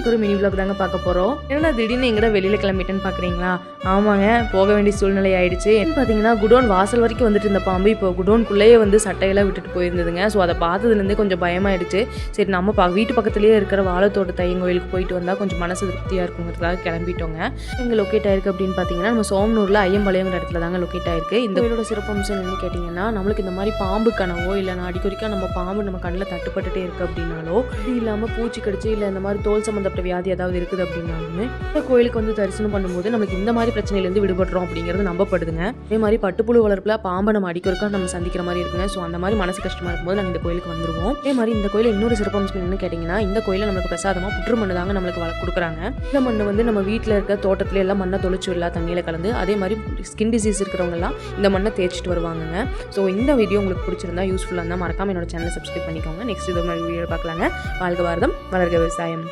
ஒரு mini vlog தாங்க பார்க்க போகிறோம். என்னடா திடீர்னு எங்கடா வெளியில் கிளம்பிட்டேன்னு பார்க்குறீங்களா? ஆமாங்க, போக வேண்டிய சூழ்நிலை ஆயிடுச்சு. பார்த்தீங்கன்னா குடோன் வாசல் வரைக்கும் வந்துட்டு இந்த பாம்பு இப்போ குடோனுக்குள்ளேயே வந்து சட்டையெல்லாம் விட்டுட்டு போயிருந்ததுங்க. ஸோ அதை பார்த்ததுலேருந்தே கொஞ்சம் பயமாயிடுச்சு. சரி நம்ம வீட்டு பக்கத்துலேயே இருக்கிற வாழைத்தோட்ட தையன் கோயிலுக்கு போயிட்டு வந்தால் கொஞ்சம் மனசு திருப்தியாக இருக்குங்கிறதுக்காக கிளம்பிட்டோங்க. எங்கே லொக்கேட் ஆயிருக்கு அப்படின்னு பார்த்தீங்கன்னா நம்ம சோமனூரில் ஐயம்பாளையங்கிற இடத்துல தாங்க லொக்கேட் ஆயிருக்கு. இந்த கோயிலோட சிறப்பம்சம் என்னன்னு கேட்டிங்கன்னா, நம்மளுக்கு இந்த மாதிரி பாம்பு கனவோ இல்லைனா அடிக்கொறிக்கா நம்ம பாம்பு நம்ம கண்ணில் தட்டுப்பட்டுட்டே இருக்குது அப்படின்னாலோ, இது இல்லாமல் பூச்சி கடிச்சு இல்லை இந்த மாதிரி தோல் சம்மந்தப்பட்ட வியாதி ஏதாவது இருக்குது அப்படின்னாலுமே இந்த கோயிலுக்கு வந்து தரிசனம் பண்ணும்போது நமக்கு இந்த மாதிரி பிரச்சனையிலேருந்து விடுபடுறோம் அப்படிங்கிறது நம்பப்படுதுங்க. அதே மாதிரி பட்டுப்புழு வளர்ப்பில் பாம்பை நம்ம அடிக்கொருக்கா நம்ம சந்திக்கிற மாதிரி இருக்குங்க. ஸோ அந்த மாதிரி மனசு கஷ்டமாக இருக்கும்போது நாங்கள் இந்த கோயிலுக்கு வந்துருவோம். அதே மாதிரி இந்த கோயிலில் இன்னொரு சிறப்பம்சம் என்னன்னு கேட்டிங்கன்னா, இந்த கோயிலில் நம்மளுக்கு பிரசாதமாக புற்று மண்ணு தாங்க நம்மளுக்கு கொடுக்குறாங்க. இந்த மண்ணு வந்து நம்ம வீட்டில் இருக்க தோட்டத்துல எல்லாம் மண்ணை தொளிச்சு விடலாம் தண்ணியில் கலந்து. அதே மாதிரி ஸ்கின் டிசீஸ் இருக்கிறவங்கலாம் இந்த மண்ணை தேய்ச்சிட்டு வருவாங்க. ஸோ இந்த வீடியோ உங்களுக்கு பிடிச்சிருந்தா யூஸ்ஃபுல்லாக இருந்தால் மறக்காம என்னோட சேனலை சப்ஸ்கிரைப் பண்ணிக்கோங்க. நெக்ஸ்ட் இது மாதிரி வீடியோ பார்க்கலாங்க. வாழ்க பாரதம், வளர்க விவசாயம்.